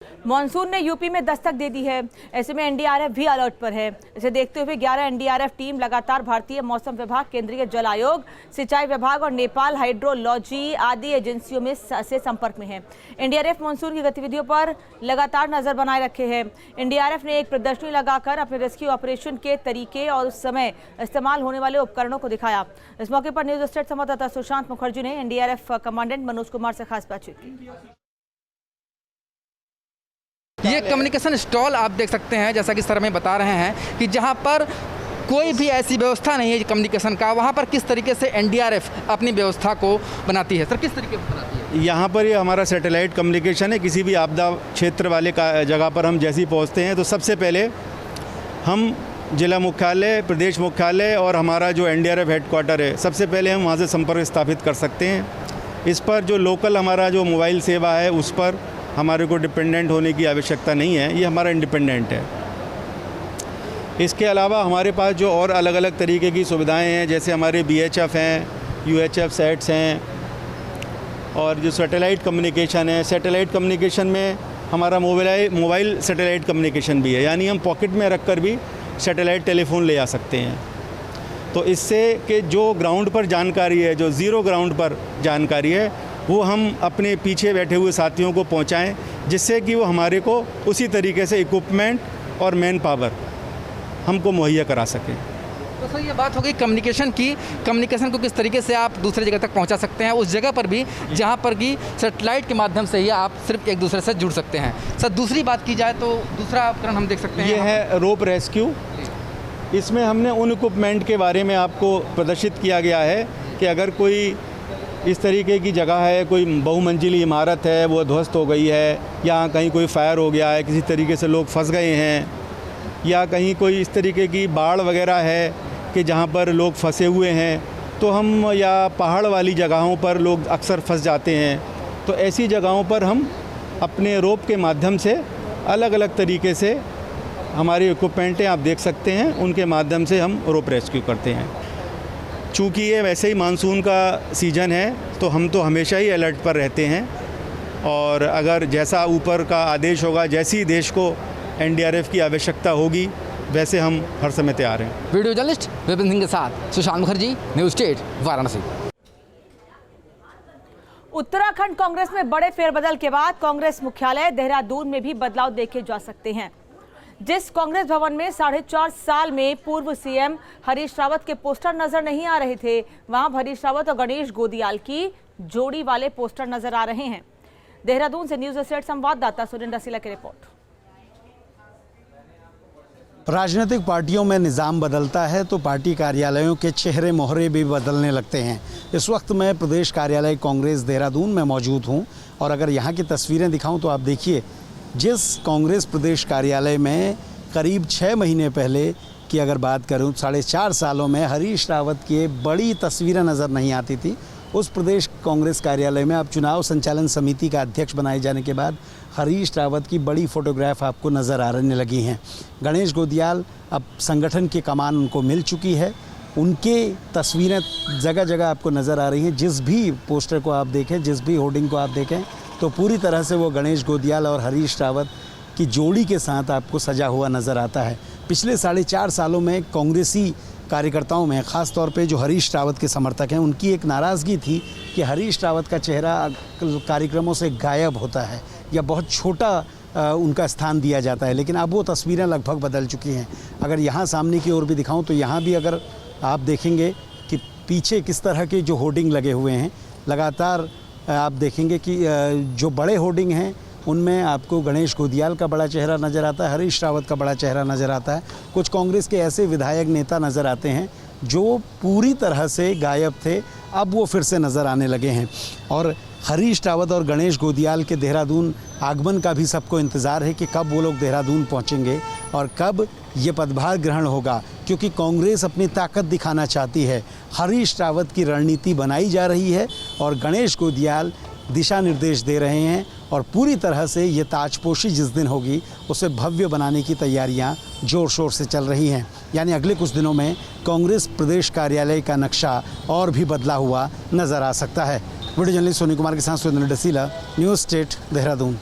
Monsoon ने UP में दस्तक दे दी है। ऐसे में एनडीआरएफ भी अलर्ट पर है। इसे देखते हुए 11 एनडीआरएफ टीम लगातार भारतीय मौसम विभाग, केंद्रीय जल आयोग, सिंचाई विभाग और नेपाल हाइड्रोलॉजी आदि एजेंसियों में से संपर्क में है। एनडीआरएफ मॉनसून की गतिविधियों पर लगातार नजर बनाए रखे है। एनडीआरएफ ने एक प्रदर्शनी लगाकर अपने रेस्क्यू ऑपरेशन के तरीके और उस समय इस्तेमाल होने वाले उपकरणों को दिखाया। इस मौके पर न्यूज स्टेट संवाददाता सुशांत मुखर्जी ने एनडीआरएफ कमांडेंट मनोज कुमार से खास बातचीत की। ये कम्युनिकेशन स्टॉल आप देख सकते हैं, जैसा कि सर में बता रहे हैं कि जहां पर कोई भी ऐसी व्यवस्था नहीं है कम्युनिकेशन का, वहां पर किस तरीके से एनडीआरएफ अपनी व्यवस्था को बनाती है। सर, किस तरीके से बनाती है? यहाँ पर ये हमारा सैटेलाइट कम्युनिकेशन है। किसी भी आपदा क्षेत्र वाले जगह पर हम जैसे ही पहुँचते हैं तो सबसे पहले हम जिला मुख्यालय, प्रदेश मुख्यालय और हमारा जो एनडीआरएफ हेडक्वार्टर है, सबसे पहले हम वहाँ से संपर्क स्थापित कर सकते हैं। इस पर जो लोकल हमारा जो मोबाइल सेवा है उस पर हमारे को डिपेंडेंट होने की आवश्यकता नहीं है, ये हमारा इंडिपेंडेंट है। इसके अलावा हमारे पास जो और अलग अलग तरीके की सुविधाएं हैं, जैसे हमारे बीएचएफ हैं, यूएचएफ सेट्स हैं और जो सैटेलाइट कम्युनिकेशन है। सैटेलाइट कम्युनिकेशन में हमारा मोबाइल सैटेलाइट कम्युनिकेशन भी है, यानी हम पॉकेट में रख कर भी सैटेलाइट टेलीफोन ले आ सकते हैं। तो इससे कि जो ग्राउंड पर जानकारी है, जो ज़ीरो ग्राउंड पर जानकारी है, वो हम अपने पीछे बैठे हुए साथियों को पहुंचाएं, जिससे कि वो हमारे को उसी तरीके से इक्विपमेंट और मैन पावर हमको मुहैया करा सकें। तो सर, ये बात हो गई कम्युनिकेशन की। कम्युनिकेशन को किस तरीके से आप दूसरी जगह तक पहुंचा सकते हैं, उस जगह पर भी जहां पर कि सैटेलाइट के माध्यम से ही आप सिर्फ एक दूसरे से जुड़ सकते हैं। सर, दूसरी बात की जाए तो दूसरा उपकरण हम देख सकते हैं, ये है रोप रेस्क्यू। इसमें हमने उन इक्विपमेंट के बारे में आपको प्रदर्शित किया गया है कि अगर कोई इस तरीके की जगह है, कोई बहुमंजिली इमारत है वो ध्वस्त हो गई है, या कहीं कोई फायर हो गया है, किसी तरीके से लोग फंस गए हैं, या कहीं कोई इस तरीके की बाढ़ वगैरह है कि जहाँ पर लोग फंसे हुए हैं, तो हम या पहाड़ वाली जगहों पर लोग अक्सर फंस जाते हैं, तो ऐसी जगहों पर हम अपने रोप के माध्यम से अलग अलग तरीके से हमारी इक्विपमेंटें आप देख सकते हैं, उनके माध्यम से हम रोप रेस्क्यू करते हैं। चूँकि ये वैसे ही मानसून का सीज़न है तो हम तो हमेशा ही अलर्ट पर रहते हैं, और अगर जैसा ऊपर का आदेश होगा, जैसी देश को एनडीआरएफ की आवश्यकता होगी, वैसे हम हर समय तैयार हैं। वीडियो जर्नलिस्ट विपिन सिंह के साथ सुशांत मुखर्जी, न्यूज स्टेट, वाराणसी। उत्तराखंड कांग्रेस में बड़े फेरबदल के बाद कांग्रेस मुख्यालय देहरादून में भी बदलाव देखे जा सकते हैं। जिस कांग्रेस भवन में 4.5 साल में पूर्व सीएम हरीश रावत के पोस्टर नजर नहीं आ रहे थे, वहां हरीश रावत और गणेश गोदियाल की जोड़ी वाले पोस्टर नजर आ रहे हैं। देहरादून से न्यूज स्टेट संवाददाता सुरेंद्र रसीला की रिपोर्ट। राजनीतिक पार्टियों में निज़ाम बदलता है तो पार्टी कार्यालयों के चेहरे मोहरे भी बदलने लगते हैं। इस वक्त मैं प्रदेश कार्यालय कांग्रेस देहरादून में मौजूद हूं, और अगर यहां की तस्वीरें दिखाऊं तो आप देखिए, जिस कांग्रेस प्रदेश कार्यालय में करीब 6 महीने पहले की अगर बात करूं, 4.5 सालों में हरीश रावत की बड़ी तस्वीरें नज़र नहीं आती थी, उस प्रदेश कांग्रेस कार्यालय में अब चुनाव संचालन समिति का अध्यक्ष बनाए जाने के बाद हरीश रावत की बड़ी फोटोग्राफ आपको नज़र आने लगी हैं। गणेश गोदियाल अब संगठन की कमान उनको मिल चुकी है, उनके तस्वीरें जगह जगह आपको नज़र आ रही हैं। जिस भी पोस्टर को आप देखें, जिस भी होर्डिंग को आप देखें, तो पूरी तरह से वो गणेश गोदियाल और हरीश रावत की जोड़ी के साथ आपको सजा हुआ नज़र आता है। पिछले 4.5 सालों में कांग्रेसी कार्यकर्ताओं में, ख़ास तौर पे जो हरीश रावत के समर्थक हैं, उनकी एक नाराज़गी थी कि हरीश रावत का चेहरा कार्यक्रमों से गायब होता है या बहुत छोटा उनका स्थान दिया जाता है। लेकिन अब वो तस्वीरें लगभग बदल चुकी हैं। अगर यहाँ सामने की ओर भी दिखाऊं तो यहाँ भी अगर आप देखेंगे कि पीछे किस तरह के जो होर्डिंग लगे हुए हैं, लगातार आप देखेंगे कि जो बड़े होर्डिंग हैं उनमें आपको गणेश गोदियाल का बड़ा चेहरा नज़र आता है, हरीश रावत का बड़ा चेहरा नज़र आता है। कुछ कांग्रेस के ऐसे विधायक नेता नज़र आते हैं जो पूरी तरह से गायब थे, अब वो फिर से नज़र आने लगे हैं। और हरीश रावत और गणेश गोदियाल के देहरादून आगमन का भी सबको इंतज़ार है कि कब वो लोग देहरादून पहुंचेंगे और कब ये पदभार ग्रहण होगा, क्योंकि कांग्रेस अपनी ताकत दिखाना चाहती है। हरीश रावत की रणनीति बनाई जा रही है और गणेश गोदियाल दिशा निर्देश दे रहे हैं, और पूरी तरह से ये ताजपोशी जिस दिन होगी उसे भव्य बनाने की तैयारियां जोर शोर से चल रही हैं। यानी अगले कुछ दिनों में कांग्रेस प्रदेश कार्यालय का नक्शा और भी बदला हुआ नज़र आ सकता है। वीडियो जर्नलिस्ट सोनी कुमार के साथ सुरेंद्र रसीला, न्यूज़ स्टेट, देहरादून।